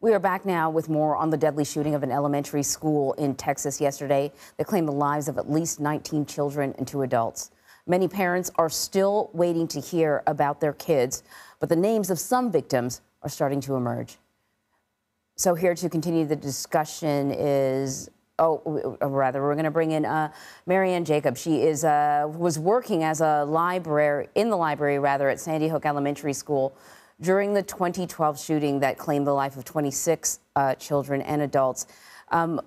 We are back now with more on the deadly shooting of an elementary school in Texas yesterday that claimed the lives of at least 19 children and 2 adults. Many parents are still waiting to hear about their kids, but the names of some victims are starting to emerge. So here to continue the discussion is, we're going to bring in Marianne Jacob. She is was working as a library at Sandy Hook Elementary School during the 2012 shooting that claimed the life of 26 children and adults. I'm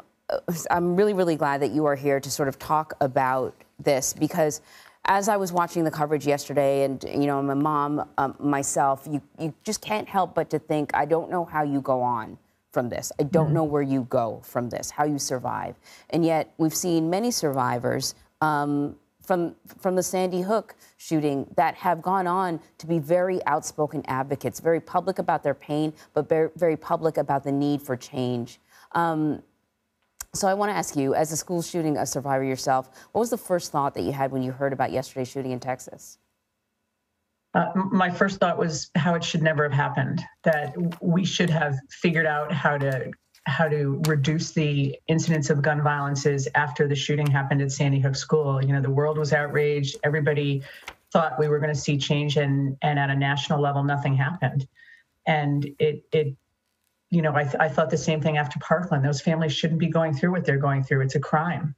really, really glad that you are here to sort of talk about this, because as I was watching the coverage yesterday, and I'm a mom myself, you just can't help but to think, I don't know how you go on from this. I don't know where you go from this, how you survive. And yet we've seen many survivors from the Sandy Hook shooting that have gone on to be very outspoken advocates, very public about their pain, but very, very public about the need for change. So I want to ask you, as a school shooting a survivor yourself, what was the first thought that you had when you heard about yesterday's shooting in Texas? My first thought was how it should never have happened, that we should have figured out how to reduce the incidence of gun violences after the shooting happened at Sandy Hook School. The world was outraged. Everybody thought we were going to see change, and at a national level, nothing happened. And I thought the same thing after Parkland. Those families shouldn't be going through what they're going through. It's a crime.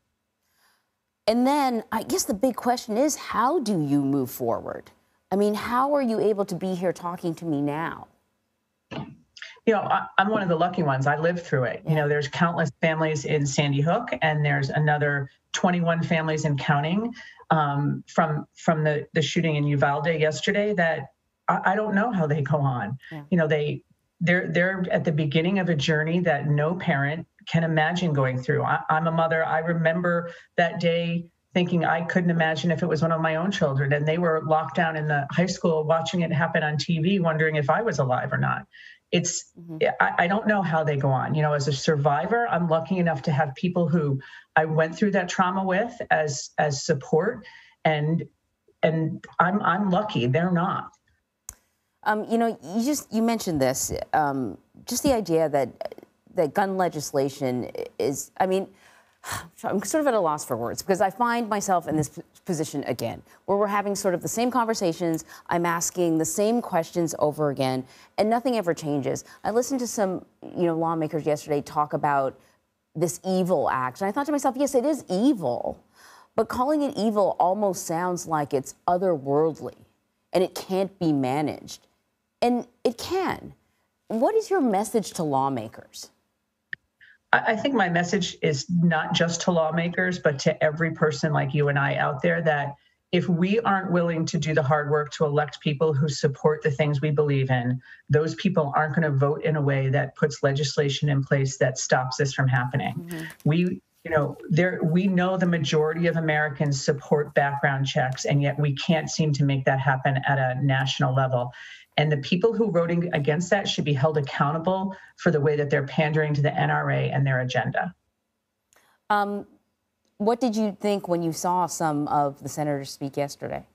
And then I guess the big question is, how do you move forward? I mean, how are you able to be here talking to me now? I'm one of the lucky ones. I lived through it. There's countless families in Sandy Hook, and there's another 21 families and counting from the shooting in Uvalde yesterday that I don't know how they go on. Yeah. They're at the beginning of a journey that no parent can imagine going through. I'm a mother. I remember that day thinking I couldn't imagine if it was one of my own children, and they were locked down in the high school watching it happen on TV, wondering if I was alive or not. I don't know how they go on. As a survivor, I'm lucky enough to have people who I went through that trauma with as support, and I'm lucky. They're not. You mentioned this, just the idea that gun legislation is, I'm sort of at a loss for words, because I find myself in this position again, where we're having sort of the same conversations. I'm asking the same questions over again, and nothing ever changes. I listened to some, lawmakers yesterday talk about this evil act, and I thought to myself, yes, it is evil, but calling it evil almost sounds like it's otherworldly, and it can't be managed, and it can. What is your message to lawmakers? I think my message is not just to lawmakers, but to every person like you and I out there, that if we aren't willing to do the hard work to elect people who support the things we believe in, those people aren't going to vote in a way that puts legislation in place that stops this from happening. Mm-hmm. We know the majority of Americans support background checks, and yet we can't seem to make that happen at a national level. And the people who voting against that should be held accountable for the way that they're pandering to the NRA and their agenda. What did you think when you saw some of the senators speak yesterday?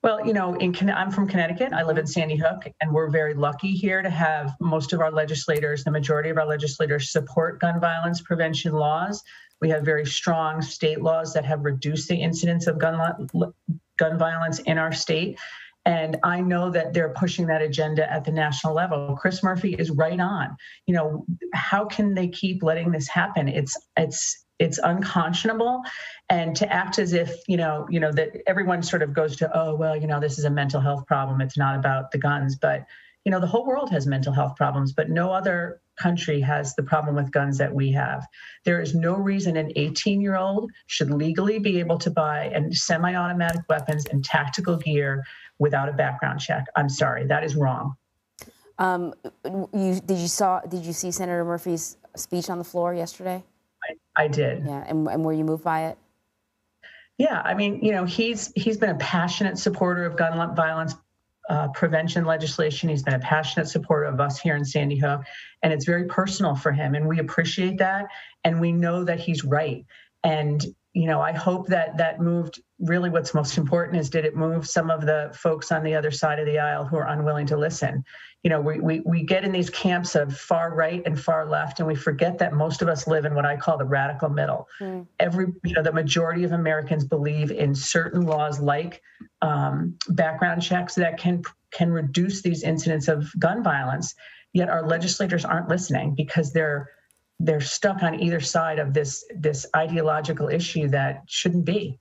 Well, I'm from Connecticut. I live in Sandy Hook, and we're very lucky here to have most of our legislators, the majority of our legislators, support gun violence prevention laws. We have very strong state laws that have reduced the incidence of gun violence in our state. And I know that they're pushing that agenda at the national level. Chris Murphy is right on. How can they keep letting this happen? It's unconscionable. And to act as if, that everyone sort of goes to, oh, well, this is a mental health problem. It's not about the guns. But, the whole world has mental health problems, but no other country has the problem with guns that we have. There is no reason an 18-year-old should legally be able to buy semi-automatic weapons and tactical gear without a background check. I'm sorry, that is wrong. Did you see Senator Murphy's speech on the floor yesterday? I did. Yeah, and were you moved by it? Yeah, he's been a passionate supporter of gun violence prevention legislation. He's been a passionate supporter of us here in Sandy Hook, and it's very personal for him, and we appreciate that, and we know that he's right. And I hope that moved. Really, what's most important is, did it move some of the folks on the other side of the aisle who are unwilling to listen? We get in these camps of far right and far left, and we forget that most of us live in what I call the radical middle. The majority of Americans believe in certain laws like background checks that can reduce these incidents of gun violence. Yet our legislators aren't listening because they're stuck on either side of this ideological issue that shouldn't be.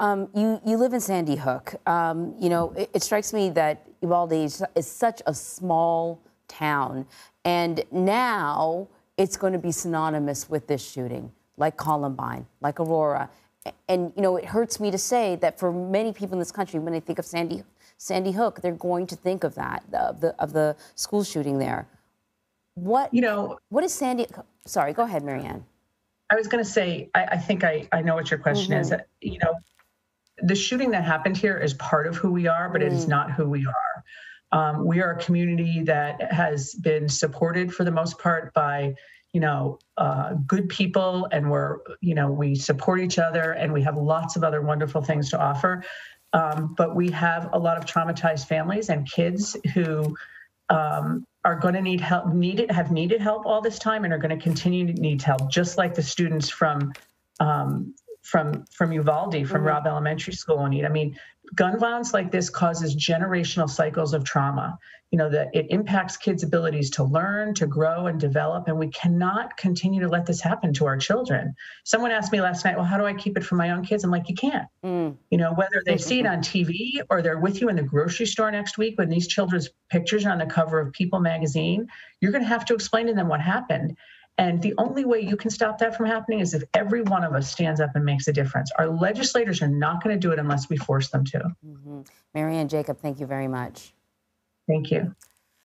You live in Sandy Hook. It strikes me that Uvalde is such a small town, and now it's going to be synonymous with this shooting, like Columbine, like Aurora. And, it hurts me to say that for many people in this country, when they think of Sandy Hook, they're going to think of that, of the school shooting there. What is Sandy? Sorry, go ahead, Marianne. I was going to say, I think I know what your question is. The shooting that happened here is part of who we are, but it is not who we are. We are a community that has been supported for the most part by, good people, and we support each other, and we have lots of other wonderful things to offer. But we have a lot of traumatized families and kids who are going to need help, have needed help all this time, and are going to continue to need help, just like the students from Uvalde, from Robb Elementary School need. I mean, gun violence like this causes generational cycles of trauma. That it impacts kids' abilities to learn, to grow, and develop, and we cannot continue to let this happen to our children. Someone asked me last night, well, how do I keep it from my own kids? I'm like, you can't. Whether they see it on TV or they're with you in the grocery store next week when these children's pictures are on the cover of People magazine, you're going to have to explain to them what happened. And the only way you can stop that from happening is if every one of us stands up and makes a difference. Our legislators are not going to do it unless we force them to. Marianne Jacob, thank you very much. Thank you.